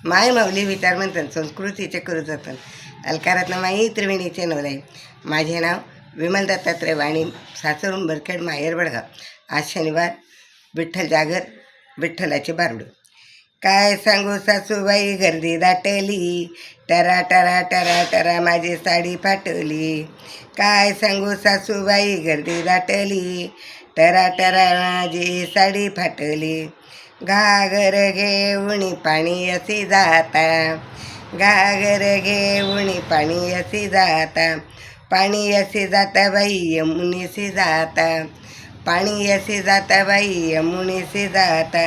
माय माऊली विचार म्हणतात संस्कृतीचे करू जातात अलकारातनं माई त्रिवेणीचे नवलाई. माझे नाव विमल दत्तात्रय वाणी, सासरून बरखेड, माहेर बडगाव. आज शनिवार, विठ्ठल जागर, विठ्ठलाचे बारडू. काय सांगू सासूबाई गर्दी दाटली, टरा टरा टरा टरा माझी साडी फाटली. काय सांगू सासूबाई गर्दी दाटली, टरा टरा माझी साडी फाटली. घागर घेऊन पाणी असे जाता, घागर घेऊन पाणी असे जाता. पाणी असे जाता बाई यमुनेसे जाता, पाणी असे जाता बाई यमुनेसे जाता.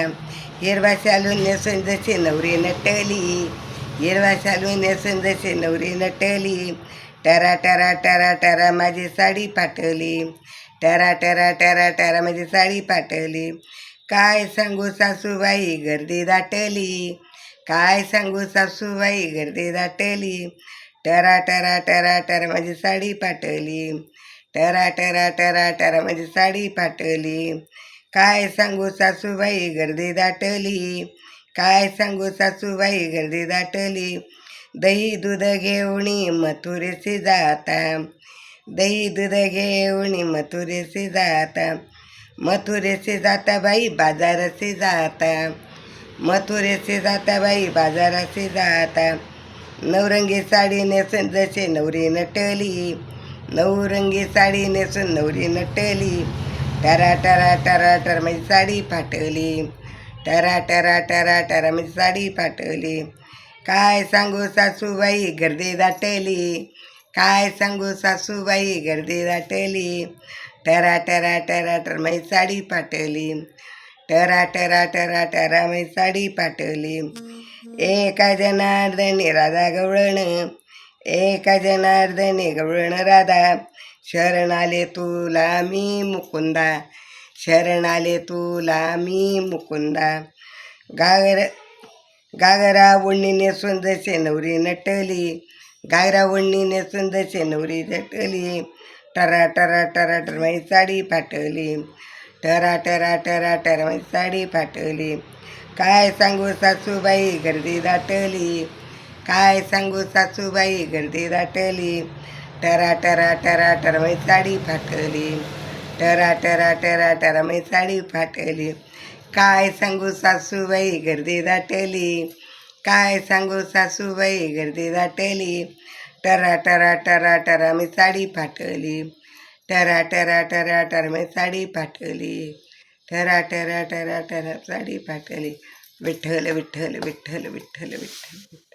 हिरवा शालू नेसून जसे नवरी नटली, हिरवा शालू नेसून जसे नवरी नटली. टरा टरा टरा टरा माझी साडी फाटली, टरा टरा टरा टरा माझी साडी फाटली. काय सांगू सासूबाई गर्दी दाटली, काय सांगू सासूबाई गर्दी दाटली. टरा टरा टरा टरा माझी साडी फाटली, टरा टरा टरा टरा माझी साडी फाटली. काय सांगू सासूबाई गर्दी दाटली, काय सांगू सासूबाई गर्दी दाटली. दही दूध घेऊन मथुरेसे जाता, दही दूध घेऊन मथुरेसे जाता. मथुरेसे जाता बाई बाजारासे जाता, मथुरेसे जाता बाई बाजारासे जाता. नवरंगी साडी नेसून जसे नवरी नटली, नवरंगी साडी नेसून नवरी नटली. टरा टरा टरा टरा माझी साडी फाटली, टरा टरा टरा टरा माझी साडी फाटली. काय सांगू सासूबाई गर्दी दाटली, काय सांगू सासूबाई गर्दी दाटली. टरा टरा टरा टरा माझी साडी फाटली, टरा टरा टरा टरा माझी साडी फाटली. एका जनार्दनी राधा गवळण, एका जनार्दनी गवळण राधा. शरण आले तुला मी मुकुंदा, शरण आले तुला मी मुकुंदा. घागरा ओढणी नेसून जसे नवरी नटली, घागरा ओढणी नेसून जसे नवरी नटली. टरा टरा टरा टरा माझी साडी फाटली, टरा टरा टरा टरा माझी साडी फाटली. काय सांगू सासूबाई गर्दी दाटली, काय सांगू सासूबाई गर्दी दाटली. टरा टरा टरा टरा माझी साडी फाटली, टरा टरा टरा टरा माझी साडी फाटली. काय सांगू सासूबाई गर्दी दाटली, काय सांगू सासूबाई गर्दी दाटली. टरा टरा टरा टरा माझी साडी फाटली, टरा टरा टरा टरा माझी साडी फाटली, ta-ra ta-ra ta-ra ta-ra sari फाटली. विठ्ठल विठ्ठल विठ्ठल विठ्ठल विठ्ठल.